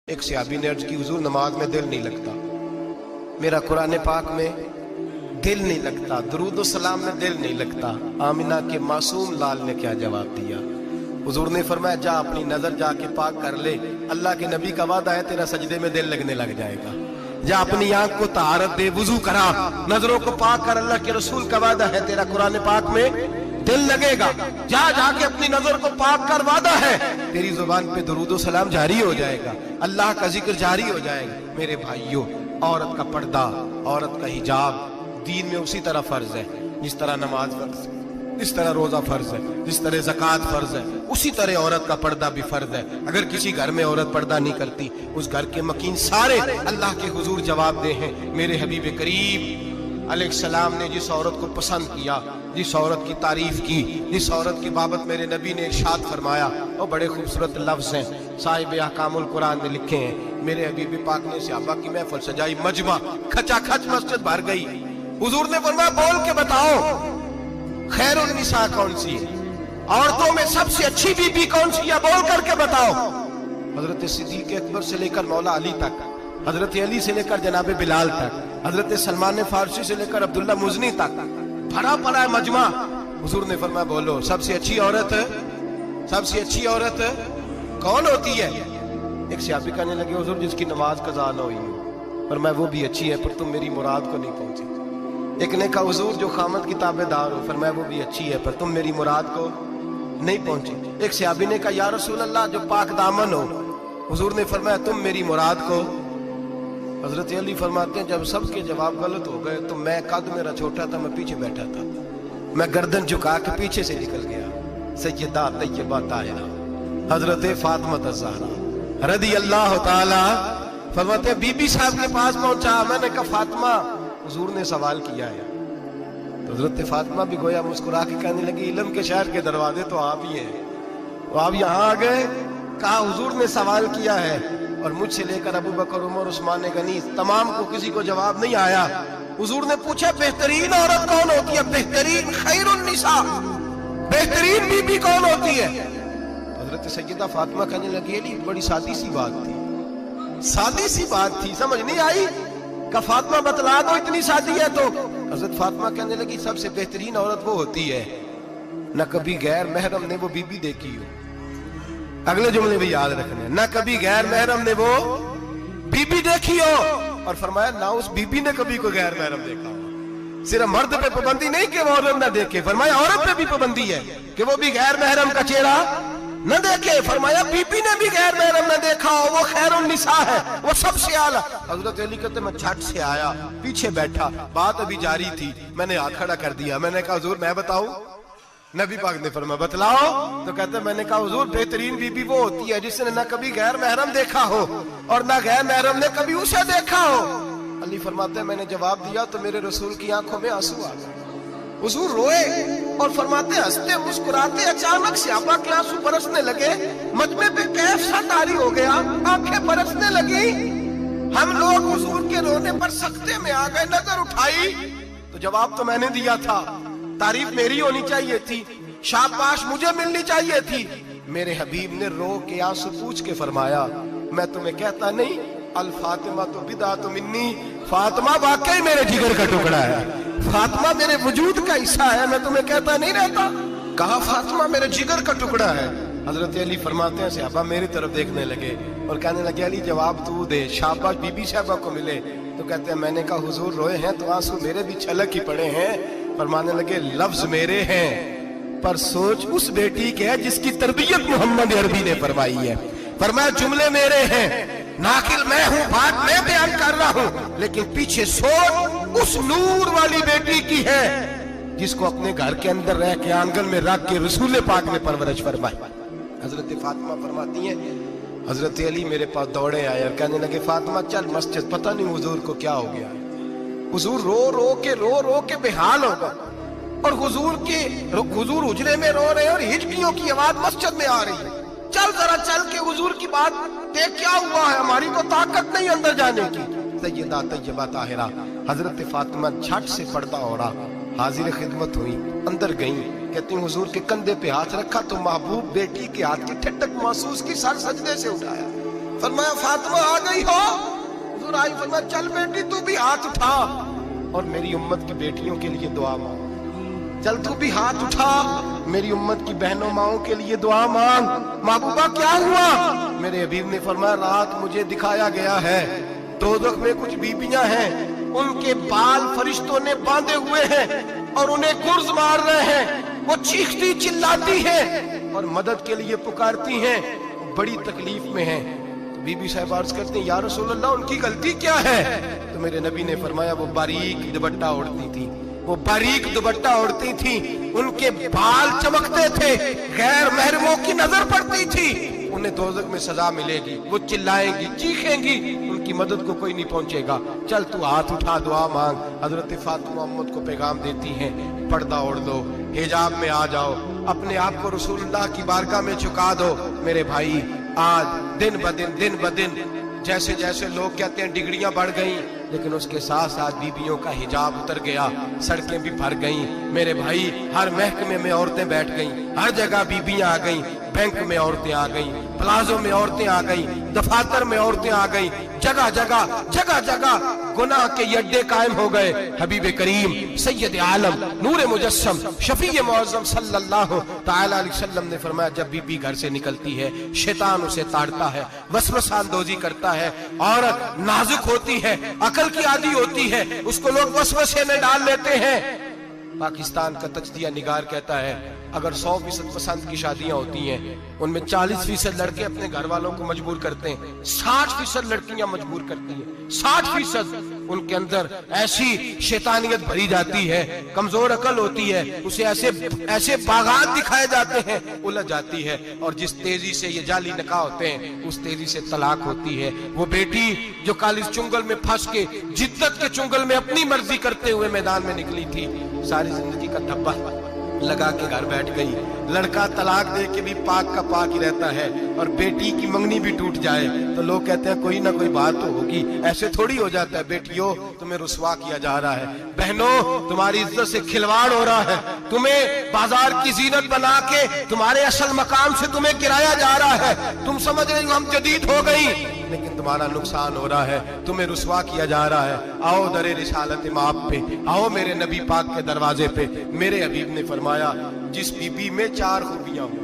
ایک صحابی نے عرض کی حضور نماز میں دل نہیں لگتا، میرا قرآن پاک میں دل نہیں لگتا، درود و سلام میں دل نہیں لگتا۔ آمنہ کے معصوم لال نے کیا جواب دیا؟ حضور نے فرمایا جا اپنی نظر جا کے پاک کر لے، اللہ کے نبی کا وعدہ ہے تیرا سجدے میں دل لگنے لگ جائے گا۔ جا اپنی آنکھ کو طہارت دے، وضو کرا، نظروں کو پاک کر، اللہ کے رسول کا وعدہ ہے تیرا قرآن پاک میں دل لگے گا۔ جا جا کے اپنی نظر کو پاک کر، وعدہ ہے تیری زبان پہ درود و سلام جاری ہو جائے گا، اللہ کا ذکر جاری ہو جائے گا۔ میرے بھائیوں، عورت کا پردہ، عورت کا حجاب دین میں اسی طرح فرض ہے جس طرح نماز فرض ہے، جس طرح روزہ فرض ہے، جس طرح زکوٰۃ فرض ہے، اسی طرح عورت کا پردہ بھی فرض ہے۔ اگر کسی گھر میں عورت پردہ نہیں کرتی، اس گھر کے مکین سارے اللہ کے حضور جواب دے ہیں۔ میرے حبیب کریم علیہ السلام نے جس عورت کو پسند کیا، جس عورت کی تعریف کی، جس عورت کی بابت میرے نبی نے ارشاد فرمایا، وہ بڑے خوبصورت لفظ ہیں، صاحب احکام القرآن نے لکھے ہیں۔ میرے حبیب پاک نے صحابہ کی محفل سجائی، مجمع کھچا کھچ مسجد بھر گئی۔ حضور نے فرمایا بول کے بتاؤ خیر النساء کون سی ہے، عورتوں میں سب سے اچھی بی بی کون سی ہے، بول کر کے بتاؤ۔ حضرت صدیق اکبر سے لے کر مولا علی تک، حضرت علی سے لے کر جناب بلال تک، حضرت سلمان فارسی سے لے کر عبداللہ مزنی تک بھرا پڑا ہے مجمع۔ حضور نے فرمایا بولو سب سے اچھی عورت، سب سے اچھی عورت کون ہوتی ہے؟ ایک صحابی کہنے لگے حضور جس کی نماز قضا نہ ہوئی ہو، فرمایا وہ بھی اچھی ہے پر تم میری مراد کو نہیں پہنچی۔ ایک نے کہا حضور جو خامد کی تابع دار ہو، فرمایا وہ بھی اچھی ہے پر تم میری مراد کو نہیں پہنچی۔ ایک صحابی نے کہا یا رسول اللہ جو پاک دامن ہو، حضور نے فرمایا تم میری مراد کو۔ حضرت علی فرماتے ہیں جب سب کے جواب غلط ہو گئے تو میں قد میرا چھوٹا تھا، میں پیچھے بیٹھا تھا، میں گردن جھکا کے پیچھے سے نکل گیا۔ سیدہ طیبہ طاہرہ حضرت فاطمہ الزہرا رضی اللہ تعالی فرماتے ہیں بی بی صاحب کے پاس پہنچا، میں نے کہا فاطمہ حضور نے سوال کیا ہے۔ تو حضرت فاطمہ بھی گویا مسکرا کے کہنے لگی علم کے شہر کے دروازے تو آپ ہی ہیں، تو آپ یہاں آ گئے۔ کہا حضور نے سوال کیا ہے اور مجھ سے لے کر ابو بکر عمر عثمان غنی تمام کو کسی کو جواب نہیں آیا۔ حضور نے پوچھا بہترین عورت کون ہوتی ہے، بہترین خیر النساء، بہترین بی بی کون ہوتی ہے؟ حضرت سیدہ فاطمہ کہنے لگی علی بڑی سادی سی بات تھی، سادی سی بات تھی، سمجھ نہیں آئی؟ کہ فاطمہ بتلا دو اتنی سادی ہے تو۔ حضرت فاطمہ کہنے لگی سب سے بہترین عورت وہ ہوتی ہے نہ کبھی غیر محرم نے وہ بی بی دیکھی ہو۔ اگلے جملے بھی یاد رکھنے، نہ کبھی غیر محرم نے وہ بی بی دیکھی ہو، اور فرمایا نہ اس بی بی نے کبھی کوئی غیر محرم دیکھا ہو۔ صرف مرد پہ پابندی نہیں کہ وہ عورت نہ دیکھے، فرمایا عورت پہ بھی پابندی ہے کہ وہ بھی غیر محرم کا چہرہ نہ دیکھے۔ فرمایا بی بی نے بھی غیر محرم نہ دیکھا ہو، وہ خیر النساء ہے، وہ سب سے اعلیٰ۔ حضرت علی کہتے میں جھٹ سے آیا، پیچھے بیٹھا، بات ابھی جاری تھی، میں نے ہاتھ کھڑا کر دیا، میں نے کہا حضور میں بتاؤں؟ نبی پاک نے فرمایا بتلاؤ۔ تو کہتے میں نے کہا حضور بہترین بی بی وہ ہوتی ہے جس نے نہ کبھی غیر محرم دیکھا ہو اور نہ غیر محرم نے کبھی اسے دیکھا ہو۔ علی فرماتے ہیں میں نے جواب دیا تو میرے رسول کی آنکھوں میں آنسو آ گئے، حضور روئے اور فرماتے ہنستے مسکراتے اچانک صحابہ کے آنسو برسنے لگے، مجمع پہ کیف سا طاری ہو گیا، آنکھیں برسنے لگی۔ ہم لوگ حضور کے رونے پر سکتے میں آ گئے، نظر اٹھائی تو جواب تو میں نے دیا تھا، تعریف میری ہونی چاہیے تھی، شاباش مجھے ملنی چاہیے تھی۔ میرے حبیب نے رو کے آنسو پوچھ کے فرمایا میں تمہیں کہتا نہیں الفاطمہ تو بدعۃ منی، فاطمہ واقعی میرے جگر کا ٹکڑا ہے، فاطمہ میرے وجود کا حصہ ہے، میں تمہیں کہتا نہیں رہتا؟ کہا فاطمہ میرے جگر کا ٹکڑا ہے۔ حضرت علی فرماتے ہیں صحابہ میری طرف دیکھنے لگے اور کہنے لگے علی جواب تو دے، شاباش بی بی صاحبہ کو ملے۔ تو کہتے ہیں میں نے کہا حضور روئے ہیں تو آنسو میرے بھی چھلک ہی پڑے ہیں۔ فرمانے لگے لفظ میرے ہیں پر سوچ اس بیٹی کے ہے جس کی تربیت محمد عربی نے فرمائی ہے۔ فرمایا جملے میرے ہیں، ناقل میں ہوں، بات میں بیان کر رہا ہوں، لیکن پیچھے سوچ اس نور والی بیٹی کی ہے جس کو اپنے گھر کے اندر رہ کے آنگن میں رکھ کے رسول پاک نے پرورش فرمائی۔ حضرت فاطمہ فرماتی ہیں حضرت علی میرے پاس دوڑے آئے اور کہنے لگے فاطمہ چل مسجد، پتہ نہیں حضور کو کیا ہو گیا۔ حضور رو رو کے بحال ہو گئے اور حضور حجرے میں رو رہے اور ہچکیوں کی آواز مسجد میں آ رہی ہے، چل ذرا چل کے حضور کی بات دیکھ کیا ہوا ہے، ہماری تو طاقت نہیں اندر جانے کی۔ سیدہ طیبہ طاہرہ حضرت فاطمہ جھٹ سے پردہ اوڑھا، حاضر خدمت ہوئی، اندر گئیں، کہتی ہیں حضور کے کندھے پہ ہاتھ رکھا تو محبوب بیٹی کے ہاتھ کی ٹھنڈک محسوس کی، سر سجدے سے اٹھایا، फरमाया फातिमा आ गई हो? हुजूर आई, फरमाया चल बेटी तू भी हाथ उठा और मेरी उम्मत की बेटियों के लिए दुआ मांग। चल तू भी हाथ उठा, मेरी उम्मत की बहनों माओं के लिए दुआ मांग। महबूबा क्या हुआ? मेरे हबीब ने फरमाया रात मुझे दिखाया गया है दोज़ख में कुछ बीबियां हैं, उनके बाल फरिश्तों ने बांधे हुए हैं और उन्हें गुर्ज मार रहे हैं। वो चीखती चिल्लाती हैं और मदद के लिए पुकारती हैं, बड़ी तकलीफ में हैं। तो बीबी साहब अर्ज करते हैं या रसूल अल्लाह उनकी गलती क्या है? तो मेरे नबी ने फरमाया वो बारीक दुपट्टा ओढ़ती थी, वो बारीक दुपट्टा ओढ़ती थी, उनके बाल चमकते थे, गैर महरमों की नजर पड़ती थी, उन्हें दोज़ख में सजा मिलेगी, वो चिल्लाएंगी चीखेंगी, उनकी मदद को कोई नहीं पहुंचेगा। चल तू हाथ उठा दुआ मांग। हजरत फातिमा उम्मत को पैगाम देती हैं पर्दा ओढ़ दो, हिजाब में आ जाओ, अपने आप को रसूलुल्लाह की बारगाह में झुका दो। मेरे भाई आज दिन ब दिन जैसे जैसे लोग कहते हैं डिग्रियां बढ़ गई, लेकिन उसके साथ साथ बीबियों का हिजाब उतर गया, सड़कें भी भर गईं। मेरे भाई हर महकमे में औरतें बैठ गईं, हर जगह बीबियां आ गईं, बैंक में औरतें आ गईं, प्लाजो में औरतें आ गईं, दफातर में औरतें आ गईं, जगह जगह गुनाह के अड्डे कायम हो गए। हबीब करीम सैयद आलम नूर मुजस्सम शफी मुअज़्ज़म सल्लल्लाहु तआला अलैहि वसल्लम ने फरमाया जब बीबी घर से निकलती है शैतान उसे ताड़ता है, वसवसा अंदोज़ी करता है, औरत नाजुक होती है, अकल की आदी होती है, उसको लोग वसवसे में डाल लेते हैं। पाकिस्तान का तज्जिया निगार कहता है अगर 100% पसंद की शादियां होती हैं उनमें 40% लड़के अपने घर वालों को मजबूर करते हैं, 60% लड़कियां मजबूर करती हैं, 60% उनके अंदर ऐसी शैतानियत भरी जाती है, कमजोर अकल होती है, उसे ऐसे बागात दिखाए जाते हैं, उलझ जाती है, और जिस तेजी से ये जाली निकाह होते हैं उस तेजी से तलाक होती है। वो बेटी जो कालिज चुंगल में फंस के जिद्दत के चुंगल में अपनी मर्जी करते हुए मैदान में निकली थी, सारी जिंदगी का धब्बा लगा के घर बैठ गई। लड़का तलाक दे के भी पाक का पाक ही रहता है, और बेटी की मंगनी भी टूट जाए तो लोग कहते हैं कोई ना कोई बात तो होगी। ऐसे थोड़ी हो जाता है। बेटियों तुम्हें रुसवा किया जा रहा है, बहनों तुम्हारी इज्जत से खिलवाड़ हो रहा है, तुम्हें बाजार की जीनत बना के तुम्हारे असल मकाम से तुम्हें गिराया जा रहा है। तुम समझ रहे हो हम जदीद हो गई, लेकिन तुम्हारा नुकसान हो रहा है, तुम्हें रुसवा किया जा रहा है। आओ दरे रिसालत माप पे, आओ मेरे नबी पाक के दरवाजे पे। मेरे हबीब ने फरमाया जिस बीबी में 4 खूबियां हो,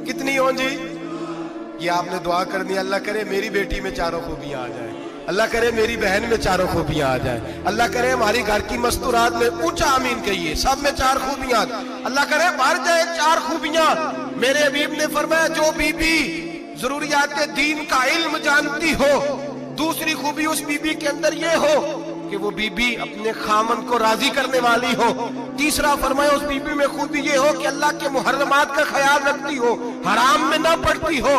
कितनी हो जी? ये आपने दुआ कर दी, अल्लाह करे मेरी बेटी में 4 खूबियां आ जाए, अल्लाह करे मेरी बहन में 4 खूबियां आ जाए, अल्लाह करे हमारी घर की मस्तूरात में ऊंचा आमीन कहिए सब में 4 खूबियां, अल्लाह करे भर जाए 4 खूबियां। मेरे हबीब ने फरमाया जो बीबी जरूरियात दीन का इल्म जानती हो, दूसरी खूबी उस बीबी के अंदर ये हो कि वो बीबी अपने खामन को राजी करने वाली हो, तीसरा फरमाया उस बीबी में खूबी ये हो कि अल्लाह के मुहर्रमात का ख्याल रखती हो, हराम में ना पड़ती हो,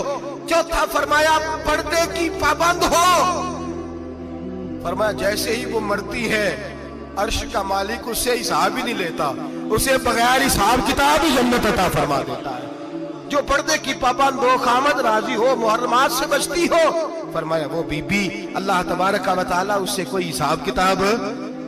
चौथा फरमाया पर्दे की पाबंद हो। फरमाया जैसे ही वो मरती है अर्श का मालिक उससे हिसाब ही नहीं लेता, उसे बगैर हिसाब किताब ही जन्नत अता फरमा देता है। जो पर्दे की पाबंद हो, खामद राजी हो, मुहर्रमात से बचती हो, फरमाया वो बीबी अल्लाह तबारक व तआला उससे कोई हिसाब किताब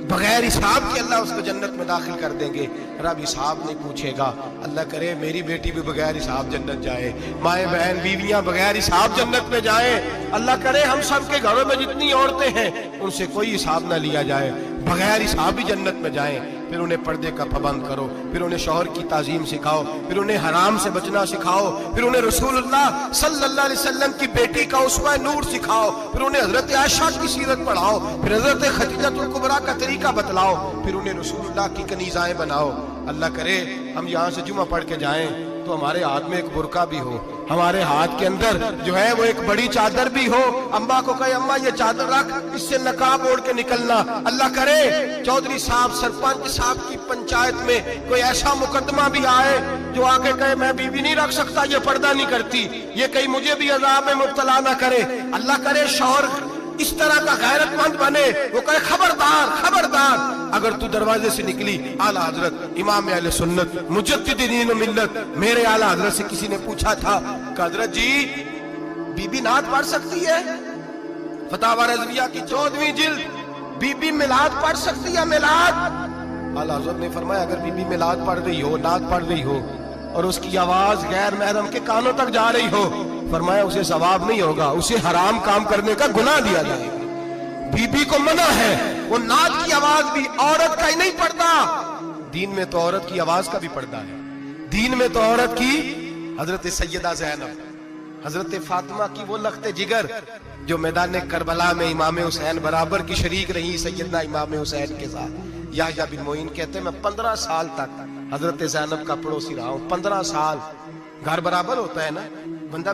बगैर हिसाब के अल्लाह उसको जन्नत में दाखिल कर देंगे। रब हिसाब नहीं पूछेगा। अल्लाह करे मेरी बेटी भी बगैर हिसाब जन्नत जाए, माए बहन बीवियां बगैर हिसाब जन्नत में जाए। अल्लाह करे हम सब के घरों में जितनी औरतें हैं उनसे कोई हिसाब ना लिया जाए, बगैर हिसाब भी जन्नत में जाएं। फिर उन्हें पर्दे का पाबंद करो, फिर उन्हें शौहर की ताजीम सिखाओ, फिर उन्हें हराम से बचना सिखाओ, फिर उन्हें रसूलुल्लाह सल्लल्लाहु अलैहि वसल्लम की बेटी का उस्वा नूर सिखाओ, फिर उन्हें हजरत आयशा की सीरत पढ़ाओ, फिर हजरत खदीजतुल कुबरा का तरीका बतलाओ, फिर उन्हें रसूलुल्लाह की कनीज़ाएं बनाओ। अल्लाह करे हम यहाँ से जुमा पढ़ के जाएं तो हमारे हाथ में एक बुरका भी हो, हमारे हाथ के अंदर जो है वो एक बड़ी चादर भी हो। अम्मा को कहे अम्मा ये चादर रख, इससे नकाब ओढ़ के निकलना। अल्लाह करे चौधरी साहब सरपंच साहब की पंचायत में कोई ऐसा मुकदमा भी आए जो आके कहे मैं बीवी नहीं रख सकता, ये पर्दा नहीं करती, ये कहीं मुझे भी अजाब में मुब्तला ना करे। अल्लाह करे शौहर इस तरह का गैरतमंद बने, वो कहे खबरदार खबरदार, अगर तू दरवाजे से निकली आला हजरत इमाम अहले सुन्नत मुजद्दिद दीन व मिल्लत मेरे आला हजरत से किसी ने पूछा था कि हजरत जी बीबी नात पढ़ सकती है? फतावा रज़विया की 14वीं जिल्द, बीबी मिलाद पढ़ सकती है? मिलाद आला हजरत ने फरमाया अगर बीबी मिलाद पढ़ रही हो, नात पढ़ रही हो और उसकी आवाज गैर महरम के कानों तक जा रही हो फरमाया उसे सवाब नहीं होगा, उसे हराम काम करने का गुनाह दिया जाएगा। बीबी को मना है, वो नाक की आवाज भी औरत का ही नहीं पड़ता, दीन में तो औरत की आवाज का भी पर्दा है। दीन में तो औरत की हजरत सैयदा ज़ैनब, हजरत फातिमा की वो लख्ते जिगर जो मैदान करबला में इमाम हुसैन बराबर की शरीक रही सैयदना इमाम हुसैन के साथ। याह्या बिन मोइन कहते मैं 15 साल तक हजरत ज़ैनब का पड़ोसी रहा हूं। 15 साल, घर बराबर होता है ना, बंदा